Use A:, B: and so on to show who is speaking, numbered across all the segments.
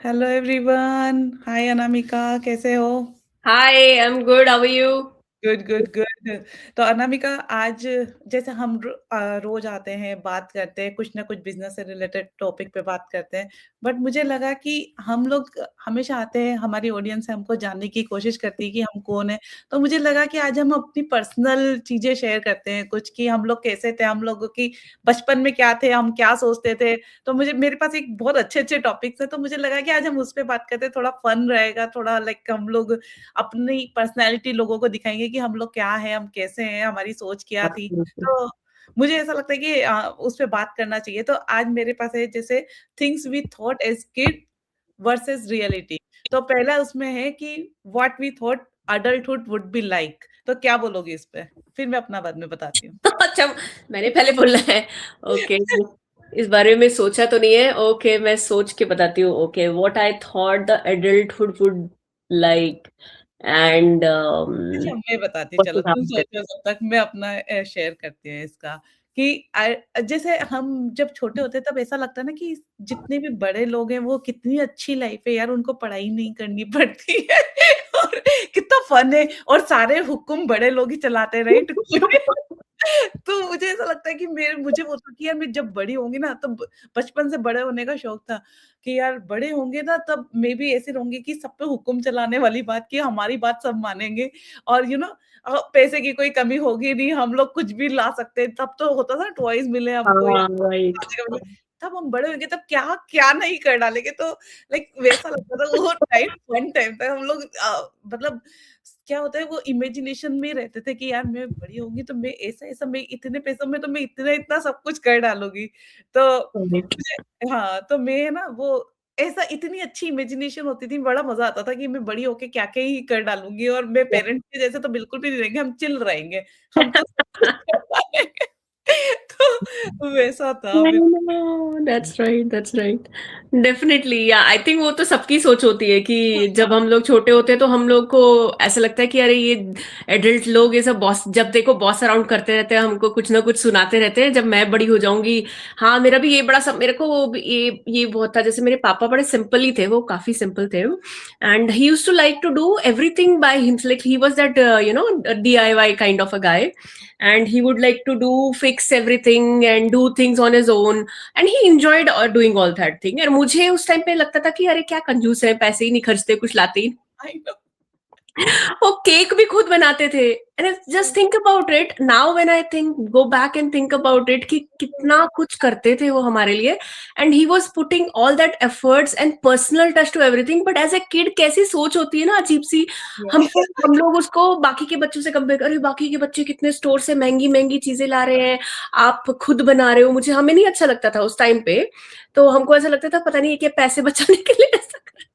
A: Hello everyone. हाय अनामिका, कैसे हो?
B: Hi, I'm good. How are you?
A: Good good good. तो अनामिका, आज जैसे हम रोज आते हैं, बात करते हैं, कुछ ना कुछ बिजनेस से रिलेटेड टॉपिक पे बात करते हैं। बट मुझे लगा कि हम लोग हमेशा आते हैं, हमारी ऑडियंस हमको जानने की कोशिश करती है कि हम कौन है। तो मुझे लगा कि आज हम अपनी पर्सनल चीजें शेयर करते हैं, कुछ कि हम लोग कैसे थे, हम लोगों की बचपन में क्या थे, हम क्या सोचते थे। तो मुझे मेरे पास एक बहुत अच्छे अच्छे टॉपिक्स है, तो मुझे लगा कि आज हम उस पे बात करते हैं, थोड़ा फन रहेगा, थोड़ा लाइक हम लोग अपनी पर्सनैलिटी लोगों को दिखाएँगे कि हम लोग क्या हैं, हम कैसे हैं, हमारी सोच क्या थी।
B: Absolutely.
A: तो मुझे ऐसा लगता है कि उस पे बात करना चाहिए। तो आज मेरे पास है जैसे things we thought as kid versus reality. तो पहला उसमें है कि what we thought adulthood would be like. तो क्या बोलोगे इस पे? फिर मैं अपना बाद में बताती हूँ।
B: अच्छा, मैंने पहले बोलना है। ओके, इस बारे में सोचा तो नहीं है। ओके, मैं सोच के बताती हूँ। Okay, what I thought the adulthood would like and
A: अच्छा, मैं बताती हूँ, चलो तुम सोचो तब तक मैं अपना शेयर करती हूँ इसका कि जैसे हम जब छोटे होते हैं तब ऐसा लगता है ना कि जितने भी बड़े लोग हैं वो कितनी अच्छी लाइफ है यार, उनको पढ़ाई नहीं करनी पड़ती है और कितना फन है और सारे हुक्म बड़े लोग ही चलाते हैं, राइट? तो मुझे ऐसा लगता है कि मुझे वो था कि यार मैं जब बड़ी होंगी ना तब बचपन से बड़े होने का शौक था कि यार बड़े होंगे ना तब मैं भी ऐसे रहूँगी कि सब पे हुक्म चलाने वाली बात कि हमारी बात सब मानेंगे और पैसे की कोई कमी होगी नहीं, हम लोग कुछ भी ला सकते हैं। तब तो होता था टॉयज़ मिले हमको या
B: हाँ, राइट।
A: तब हम बड़े होंगे तब क्या क्या नहीं कर डालेंगे। तो लाइक वैसा लगता था वो टाइम फन टाइम था। हम लोग मतलब क्या होता है वो इमेजिनेशन में रहते थे कि यार मैं बड़ी होंगी तो मैं ऐसा-ऐसा, मैं इतने पैसों में तो मैं इतना-इतना सब कुछ कर डालूँगी। तो मुझे हाँ, तो मैं ना वो ऐसा इतनी अच्छी इमेजिनेशन होती थी, बड़ा मज़ा आता था कि मैं बड़ी होके क्या-क्या ही कर डालूँगी और मैं पेरेंट्स के जैसे तो बिल्कुल भी नहीं रहेंगे, हम चिल रहेंगे। हम तो सब कुछ कर डालेंगे। तो वैसा था
B: I
A: मेरा।
B: know, that's right, that's right. Definitely, yeah, I think वो तो सबकी सोच होती है कि जब हम लोग छोटे होते हैं तो हम लोग को ऐसा लगता है कि अरे ये एडल्ट लोग ये सब बॉस, जब देखो बॉस अराउंड करते रहते हैं, हमको कुछ ना कुछ सुनाते रहते हैं। जब मैं बड़ी हो जाऊंगी, हाँ, मेरा भी ये बड़ा सब, मेरे को ये बहुत था। जैसे मेरे पापा बड़े सिंपल ही थे, वो काफी सिंपल थे, and he used to like to do everything by himself, like he was that DIY kind of a guy, and he would like to do fix everything and do things on his own, and he enjoyed doing all that thing. और मुझे उस time पे लगता था कि अरे क्या कंजूस है, पैसे ही नहीं खर्चते, कुछ लाते ही।
A: I know.
B: वो केक भी खुद बनाते थे। And just think about it now, when I think go back and think about it, कि कितना कुछ करते थे वो हमारे लिए। And he was putting all that efforts and personal touch to everything. But as a kid कैसी सोच होती है ना, अजीब सी। हम लोग उसको बाकी के बच्चों से कंपेयर, अरे बाकी के बच्चे कितने स्टोर से महंगी महंगी चीजें ला रहे हैं, आप खुद बना रहे हो। मुझे हमें नहीं अच्छा लगता था उस टाइम पे। तो हमको ऐसा लगता था पता नहीं ये क्या पैसे बचाने के लिए ऐसा कर।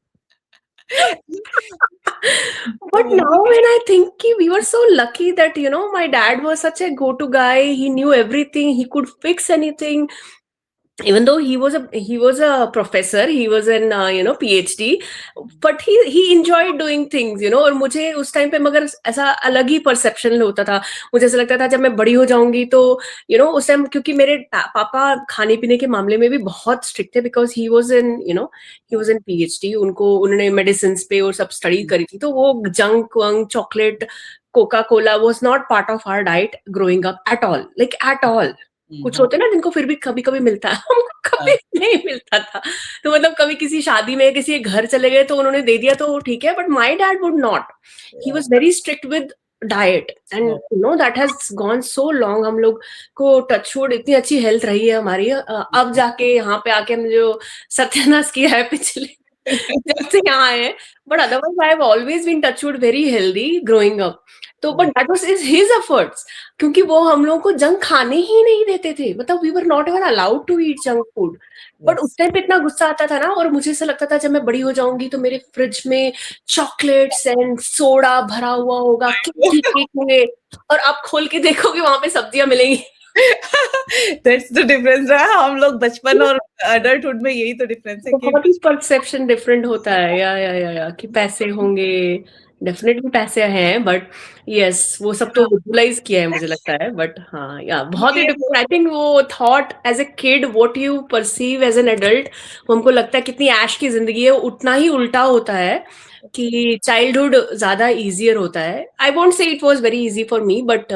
B: But now when I think we were so lucky that my dad was such a go-to guy. He knew everything. He could fix anything. Even though he was a professor, he was an PhD, but he enjoyed doing things. और मुझे उस time पे मगर ऐसा अलग ही perception होता था। मुझे ऐसा लगता था जब मैं बड़ी हो जाऊंगी तो उस टाइम, क्योंकि मेरे पापा खाने पीने के मामले में भी बहुत स्ट्रिक्ट थे, because he was in PhD। उन्होंने मेडिसिन पे और सब स्टडी करी थी, तो वो जंक वंक chocolate Coca Cola was not part of our diet growing up at all, like at all. कुछ होते हैं ना जिनको फिर भी कभी कभी मिलता है, हमको कभी नहीं मिलता था। तो मतलब कभी किसी शादी में किसी के घर चले गए तो उन्होंने दे दिया तो ठीक है, but my dad would not. He was very strict with diet, and that has gone so long. हम लोग को टचवुड इतनी अच्छी हेल्थ रही है हमारी, अब जाके यहाँ पे आके हमने जो सत्यानाश किया है पिछले जब से यहाँ आए हैं। But otherwise I have always been touchwood very healthy growing up. तो but that was his efforts, क्योंकि वो हम लोगों को जंक खाने ही नहीं देते थे। मतलब we were not even allowed to eat junk food. But उस टाइम पे इतना गुस्सा आता था ना, और मुझे ऐसा लगता था जब मैं बड़ी हो जाऊंगी तो मेरे फ्रिज में चॉकलेट्स एंड सोडा भरा हुआ होगा, केक ही केक होंगे, और आप खोल के देखोगे वहां पे सब्जियां मिलेंगी।
A: दैट्स द डिफरेंस रहा। हम लोग बचपन और अडल्टहुड में यही तो डिफरेंस है कि
B: बहुत ही परसेप्शन डिफरेंट होता है, या कि पैसे होंगे, डेफिनेटली पैसे हैं, बट यस वो सब तो
A: हाँ,
B: यूटिलाइज किया है मुझे लगता है, बट हाँ या बहुत ही
A: ये
B: डिफरेंट। आई थिंक वो thought as a kid what you perceive as an adult, वो हमको लगता है कितनी ऐश की जिंदगी है, उतना ही उल्टा होता है कि चाइल्डहुड ज्यादा इजियर होता है। I won't say it was very easy for me, but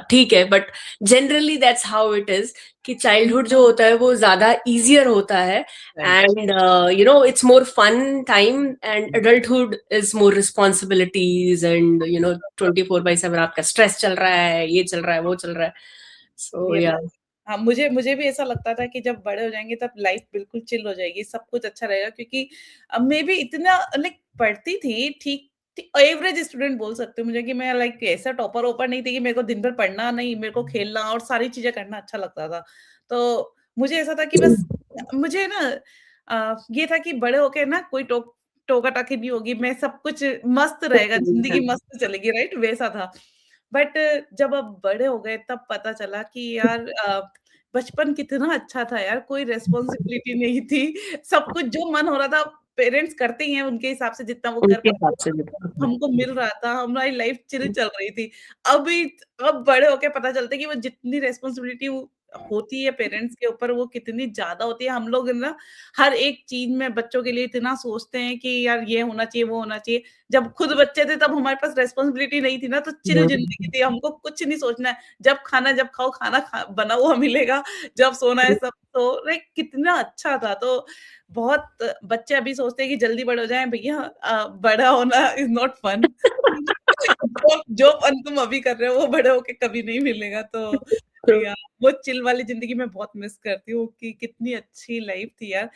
B: ठीक है, but generally that's how it is कि चाइल्डहुड जो होता है वो ज्यादा इजियर होता है,
A: right.
B: And you know it's more fun time, and adulthood is more responsibilities, and you know 24/7 आपका स्ट्रेस चल रहा है, ये चल रहा है, वो चल रहा है, सो
A: ये
B: या।
A: बात हाँ, मुझे भी ऐसा लगता था कि जब बड़े हो जाएँगे तब लाइफ़ बिल्कुल चिल हो जाएगी, सब कुछ अच्छा रहेगा क्योंकि मैं भी इतना लाइक पढ़ती थी, ठीक एवरेज स्टूडेंट बोल सकते हो मुझे कि मैं लाइक ऐसा टॉपर-वॉपर नहीं थी कि मेरे को दिन भर पढ़ना नहीं, मेरे को खेलना और सारी चीज़ें करना अच्छा लगता था। तो मुझे ऐसा था कि बस मुझे ना ये था कि बड़े होके ना कोई टोका-टाकी नहीं होगी, मैं सब कुछ मस्त रहेगा, ज़िंदगी मस्त चलेगी, राइट? वैसा था। बट जब अब बड़े हो गए तब पता चला कि यार बचपन कितना अच्छा था यार, कोई रिस्पॉन्सिबिलिटी नहीं थी। सब कुछ जो मन हो रहा था पेरेंट्स करते ही हैं उनके हिसाब से जितना वो कर
B: उनके
A: पाते
B: हिसाब
A: हैं,
B: से
A: हमको मिल रहा था, हमारी लाइफ चिल चल रही थी। अभी अब बड़े होके पता चलता है कि वो जितनी रिस्पॉन्सिबिलिटी होती है पेरेंट्स के ऊपर वो कितनी ज़्यादा होती है। हम लोग ना हर एक चीज़ में बच्चों के लिए इतना सोचते हैं कि यार ये होना चाहिए, वो होना चाहिए। जब खुद बच्चे थे तब हमारे पास रिस्पॉन्सिबिलिटी नहीं थी ना, तो चिल ज़िंदगी थी, हमको कुछ नहीं सोचना है। जब खाना जब खाओ, खाना बना हुआ मिलेगा, जब सोना है सब तो लाइक कितना अच्छा था। तो बहुत बच्चे अभी सोचते हैं कि जल्दी बड़े हो जाएँ, भैया बड़ा होना इज़ नॉट फन। जो जो फन तुम अभी कर रहे हो वो बड़े होके कभी नहीं मिलेगा। तो या वो चिल वाली ज़िंदगी मैं बहुत मिस करती हूँ कि कितनी अच्छी लाइफ़ थी यार।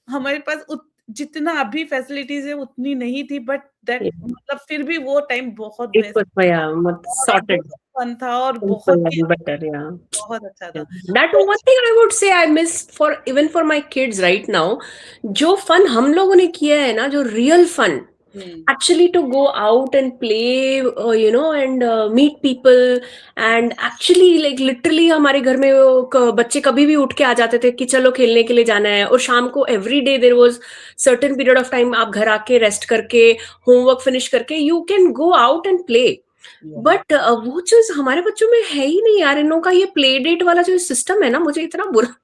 A: हमारे पास जितना अभी फैसिलिटीज़ है उतनी नहीं थी बट दैट मतलब फिर भी वो टाइम बहुत
B: इट
A: बेस्ट
B: वाज या
A: और
B: सॉर्टेड,
A: बहुत फन था और बहुत
B: सिंपल
A: ही
B: एंड बेटर, या।
A: बहुत अच्छा था।
B: That
A: तो
B: one thing I would say I miss for even for my kids right now, जो फन हम लोगों ने किया है ना, जो रियल फन,
A: हुँ,
B: actually to go out and play, you know, and meet people, and actually like literally हमारे घर में वो बच्चे कभी भी उठ के आ जाते थे कि चलो खेलने के लिए जाना है, और शाम को every day there was certain period of time आप घर आके रेस्ट करके होमवर्क फिनिश करके you can go out and play,
A: या
B: बट वो चीज हमारे बच्चों में है ही नहीं यार। इन लोगों का ये प्ले डेट वाला जो सिस्टम है ना, मुझे इतना बुरा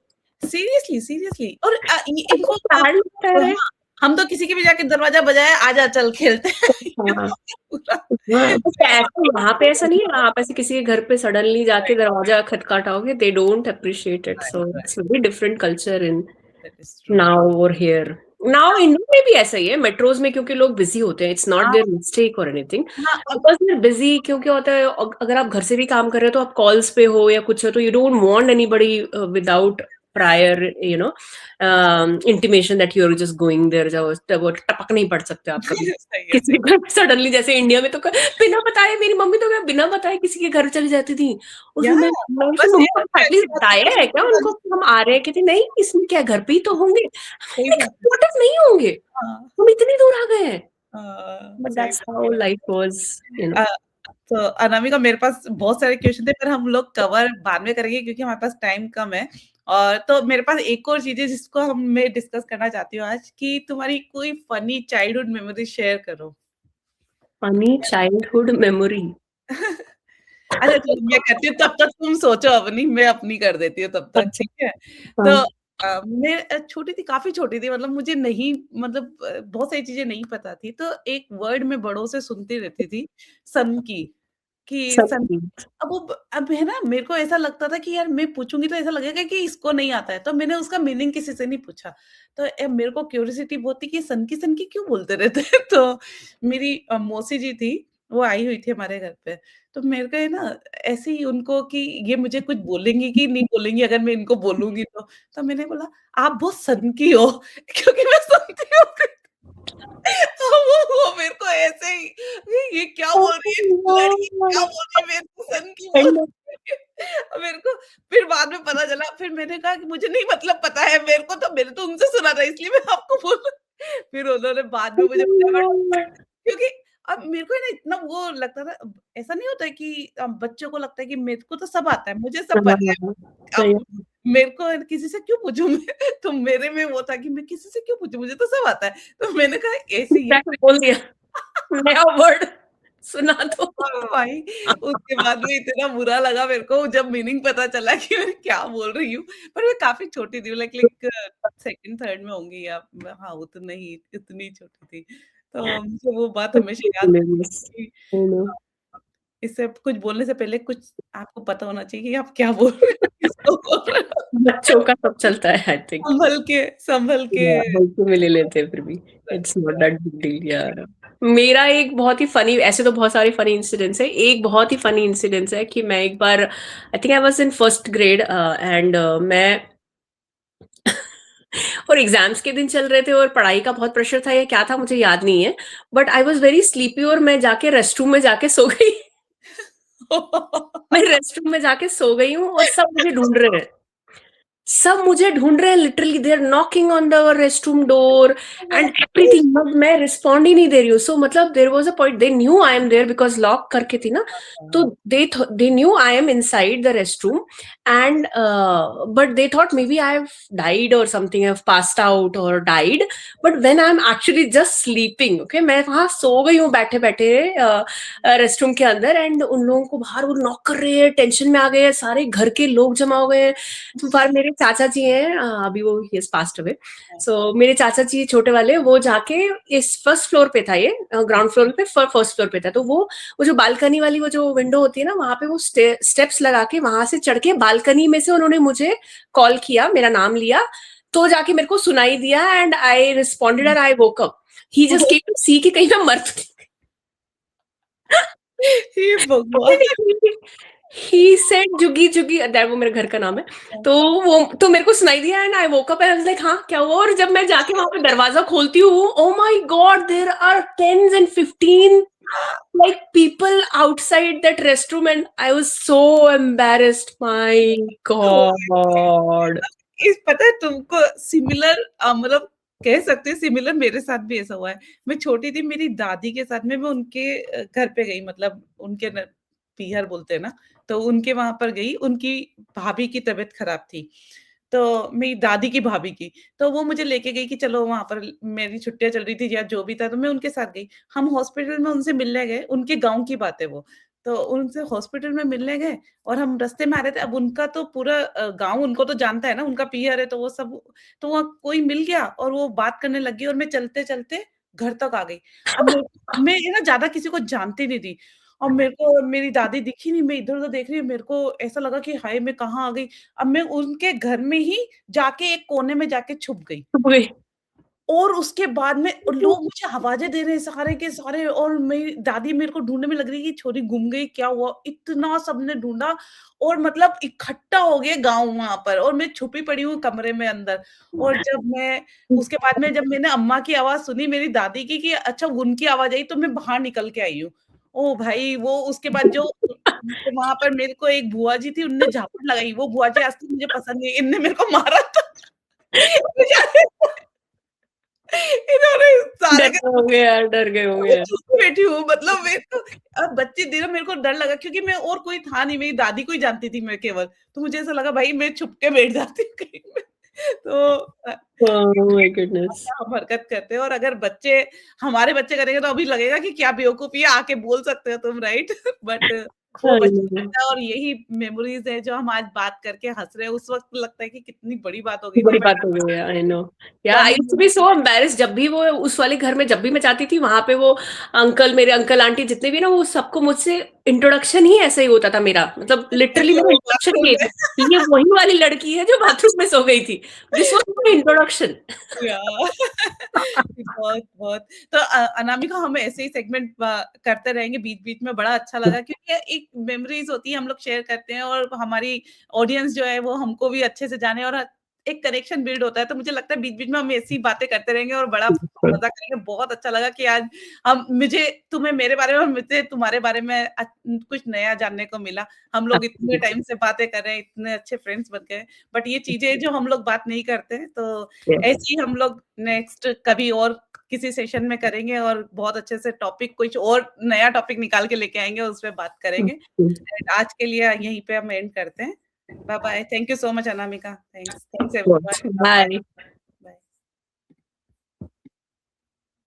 A: सीरियसली, सीरियसली और
B: इतना
A: इनको
B: सैड लगता है।
A: हाँ, हम तो किसी के भी जाके दरवाज़ा बजाया, आजा चल खेलते हैं। ये
B: हाँ,
A: पूरा
B: हाँ, बस ऐसे वहां पे ऐसा नहीं है,
A: राइट,
B: आप ऐसे किसी के घर पे सडनली जाके दरवाजा खटखटाओगे, they don't appreciate it,
A: right,
B: so it's
A: right,
B: very different culture in
A: that is true.
B: Now और हियर। नाउ इंडिया में भी ऐसा ही है, मेट्रोज में, क्योंकि लोग बिजी होते हैं, इट्स नॉट
A: हाँ,
B: देयर मिस्टेक और एनीथिंग,
A: हाँ, अब
B: बिकॉज देयर बिजी, क्योंकि होता है अगर आप घर से भी काम कर रहे हो तो आप कॉल्स पे हो या कुछ हो, तो you don't want anybody without prior you know intimation that you are just going there, जो वो टपक नहीं पड़ सकते आप कभी
A: सही है,
B: किसी
A: सही
B: घर सडनली, जैसे इंडिया में तो बिना बताए, मेरी मम्मी तो क्या बिना बताए किसी के घर चली जाती थी, और फिर
A: यार
B: मैं
A: बस
B: मम्मी
A: ये
B: को
A: सबसे
B: एटलीस्ट
A: अच्छी बात है
B: बताया
A: कि
B: है क्या उनको कि हम आ रहे हैं, कहते नहीं इसमें क्या, घर पे ही तो होंगे।
A: सही
B: Like,
A: बात है।
B: what if नहीं होंगे,
A: हाँ,
B: हम इतनी दूर आ गए हैं, बट
A: सही
B: दैट्स
A: बात
B: हाउ
A: है।
B: Life was, you know.
A: Uh, तो अनामिका मेरे पास बहुत सारे क्वेश्चन थे पर हम लोग कवर बाद में करेंगे क्योंकि हमारे पास टाइम कम है। और तो मेरे पास एक और चीज़ है जिसको मैं डिस्कस करना चाहती हूँ आज कि तुम्हारी कोई फनी चाइल्डहुड मेमोरी शेयर करो।
B: Funny childhood memory.
A: अच्छा चलो मैं करती हूँ तब तक तुम सोचो अपनी, मैं अपनी कर देती हूँ तब तक,
B: अच्छा,
A: ठीक है? तो
B: हाँ,
A: मैं छोटी थी, काफ़ी छोटी थी मतलब मुझे नहीं मतलब बहुत सारी चीज़ें नहीं पता थी। तो एक वर्ड मैं बड़ों से सुनती रहती थी, सन की, कि
B: सब
A: सन
B: ठीक।
A: अब अब है ना मेरे को ऐसा लगता था कि यार मैं पूछूँगी तो ऐसा लगेगा कि इसको नहीं आता है, तो मैंने उसका मीनिंग किसी से नहीं पूछा। तो मेरे को क्यूरियोसिटी बहुत थी कि सन की क्यों बोलते रहते हैं? तो मेरी मौसी जी थी, वो आई हुई थी हमारे घर पे। तो मेरे को है ना ऐसे ही उनको कि ये मुझे कुछ बोलेंगी कि नहीं बोलेंगी अगर मैं इनको बोलूँगी तो। तो मैंने बोला, "आप बहुत सन की हो" क्योंकि मैं सुनती हूँ तो वो मेरे को ऐसे ही ये क्या बोल रही है लड़की क्या बोल रही है मेरे को सन की बोल रही है। मेरे को फिर बाद में पता चला फिर मैंने कहा कि मुझे नहीं मतलब पता है मेरे को तो मैंने तो उनसे सुना था इसलिए मैं आपको बोल फिर उन्होंने बाद में मुझे बताया क्योंकि अब मेरे को है ना इतना वो लगता था ऐसा नहीं होता है कि बच्चों को लगता है कि मेरे को तो सब आता है, मुझे सब पता है।
B: सही।
A: अब मेरे को किसी से क्यों पूछूँ मैं? तो मेरे में वो था कि मैं किसी से क्यों पूछूँ, मुझे तो सब आता है। तो मैंने कहा ऐसे ये
B: जाके बोल दिया। नया वर्ड सुना दो।
A: और भाई उसके बाद में इतना बुरा लगा मेरे को जब मीनिंग पता चला कि मैं क्या बोल रही हूँ। पर मैं काफ़ी छोटी थी लाइक लाइक सेकंड, थर्ड में होंगी या हाँ, उतना ही इतनी छोटी थी। तो मुझे वो बात हमेशा याद रहती
B: Hilarious.
A: है कि
B: I know.
A: इससे कुछ बोलने से पहले कुछ आपको पता होना चाहिए कि आप क्या बोल रहे हो, किसको बोल रहे हो।
B: बच्चों का सब चलता है आई थिंक।
A: संभल के
B: या हल्के में ले लेते हैं फिर भी। It's not that big deal यार। मेरा एक बहुत ही फनी, ऐसे तो बहुत सारे फनी इंसिडेंट्स है, एक बहुत ही फनी इंसिडेंट्स है कि मैं एक बार I think I was in first grade and मैं और एग्जाम्स के दिन चल रहे थे और पढ़ाई का बहुत प्रेशर था या क्या था मुझे याद नहीं है, but I was very sleepy और मैं जाके रेस्टरूम में जाके सो गई। मैं रेस्टरूम में जाके सो गई हूँ और सब मुझे ढूंढ रहे हैं, सब मुझे ढूंढ रहे हैं, literally they are knocking on the restroom door and everything, but मैं रिस्पॉन्ड ही नहीं दे रही हूँ। सो मतलब there was a point they knew I am there because lock करके थी ना, तो they knew I am inside the restroom and but they thought maybe I have died or something, I have passed out or died, but when I am actually just sleeping, okay, मैं वहां सो गई हूँ बैठे बैठे restroom के अंदर, and उन लोगों को बाहर वो नॉक कर रहे हैं, टेंशन में आ गए हैं, सारे घर के लोग जमा हो गए हैं। तो पर मेरे चाचा जी हैं, अभी वो ही पास्ट अवे, सो मेरे चाचा जी छोटे वाले, वो जाके इस फर्स्ट फ्लोर पे था, ये ग्राउंड फ्लोर पे फर्स्ट फ्लोर पे था, तो वो जो बालकनी वाली वो जो विंडो होती है ना, वहां पे वो स्टेप्स लगा के वहां से चढ़ के बालकनी में से उन्होंने मुझे कॉल किया, मेरा नाम लिया, तो जाके मेरे को सुनाई दिया and I responded and I woke up. He just came to see कि कहीं मैं मर तो
A: हे भगवान!
B: नहीं। He said Jugi Jugi, that वो मेरे घर का नाम है, तो वो तो मेरे को सुनाई दिया and I woke up and I was like हाँ क्या हुआ, और जब मैं जाके वहां पे दरवाजा खोलती हूँ, oh my god there are 10s and 15 like people outside that restroom and I was so embarrassed, my god.
A: इस पता है तुमको सिमिलर मतलब कह सकते हैं सिमिलर मेरे साथ भी ऐसा हुआ है। मैं छोटी थी मेरी दादी के साथ में मैं उनके घर पे गई मतलब उनके न पीहर बोलते हैं ना, तो उनके वहाँ पर गई, उनकी भाभी की तबीयत खराब थी। तो मेरी दादी की भाभी की, तो वो मुझे लेके गई कि चलो वहाँ पर मेरी छुट्टियाँ चल रही थी या जो भी था तो मैं उनके साथ गई। हम हॉस्पिटल में उनसे मिलने गए, उनके गाँव की बात है वो। तो उनसे हॉस्पिटल में मिलने गए और हम रास्ते में आ रहे थे, अब उनका तो पूरा गाँव उनको तो जानता है ना, उनका पीहर है तो वो सब तो वहाँ कोई मिल गया और वो बात करने लग गई और मैं चलते-चलते घर तक आ गई। अब मैं ये ना ज़्यादा किसी को जानती नहीं थी और मेरे को मेरी दादी दिखी नहीं, मैं इधर-उधर देख रही हूँ, मेरे को ऐसा लगा कि हाय! मैं कहाँ आ गई? अब मैं उनके घर में ही जाके एक कोने में जाके छुप गई। और उसके बाद में लोग मुझे आवाज़ें दे रहे हैं सारे के सारे और मेरी दादी मेरे को ढूँढने में लग रही है कि छोरी गुम गई, क्या हुआ? इतना सबने ढूँढा और मतलब इकट्ठा हो गए गाँव वहाँ पर और मैं छुपी पड़ी हूँ कमरे में अंदर। और जब मैं उसके बाद में जब मैंने अम्मा की आवाज़ सुनी मेरी दादी की कि अच्छा उनकी आवाज़ आई तो मैं बाहर निकल के आई हूँ। ओह भाई! वो उसके बाद जो वहाँ पर मेरे को एक बुआ जी थी उनने झापट लगाई, वो बुआ जी आज तक मुझे पसंद नहीं है, इनने मेरे को मारा था। इन्होंने सारे
B: डर
A: के
B: गए होंगे यार, डर गए होंगे
A: मैं
B: यार।
A: चुप बैठी हूँ मतलब मेरे को बच्ची थी ना मेरे को डर लगा क्योंकि मैं और कोई था नहीं, मेरी दादी को ही जानती थी मैं केवल। तो मुझे ऐसा लगा भाई मैं छुप के बैठ जाती हूँ कहीं पे। तो
B: ओह माय गुडनेस।
A: हम हरकत करते हैं और अगर बच्चे हमारे बच्चे करेंगे तो अभी लगेगा कि क्या बेवकूफ़ी है, आके बोल सकते हो तुम राइट? बट वो
B: आई
A: बचपन
B: नो।
A: था और यही मेमोरीज़ है जो हम आज बात करके हँस रहे हैं। उस वक़्त लगता है कि कितनी बड़ी बात हो गई थी
B: बड़ी
A: बट
B: बात हो गई है, आई नो। या I
A: funny
B: used to be so embarrassed, जब भी वो उस वाले घर में जब भी मैं जाती थी वहां पे वो अंकल, मेरे अंकल आंटी जितने भी ना, वो सबको मुझसे इंट्रोडक्शन ही ऐसा ही होता था मेरा, मतलब लिटरली
A: जैसे
B: मेरा
A: वो
B: इंट्रोडक्शन
A: बाथरूम
B: ये
A: में
B: था, ये वही वाली लड़की है जो बाथरूम में सो गई थी, दिस वाज माय इंट्रोडक्शन।
A: या बहुत, बहुत। तो अनामिका हम ऐसे ही सेगमेंट करते रहेंगे बीच-बीच में, बड़ा अच्छा लगा क्योंकि एक मेमोरीज़ होती है, हम लोग शेयर करते हैं और हमारी ऑडियंस जो है वो हमको भी अच्छे से जाने और एक कनेक्शन बिल्ड होता है। तो मुझे लगता है बीच-बीच में हम ऐसी बातें करते रहेंगे और बड़ा मज़ा करेंगे। बहुत अच्छा लगा कि आज हम मुझे तुम्हें मेरे बारे में और मुझे तुम्हारे बारे में कुछ नया जानने को मिला। हम लोग इतने टाइम से बातें कर रहे हैं, इतने अच्छे फ्रेंड्स बन गए। बट ये चीज़ें जो हम लोग बात नहीं करते हैं, तो ऐसे ही हम लोग नेक्स्ट कभी और किसी सेशन में करेंगे और बहुत अच्छे से टॉपिक कुछ और नया टॉपिक निकाल के लेके आएँगे, उस पे बात करेंगे। एंड आज के लिए यहीं पे हम एंड करते हैं। Bye bye. Thank you so much Anamika. Thanks. Thanks everyone. Bye bye.
B: Bye.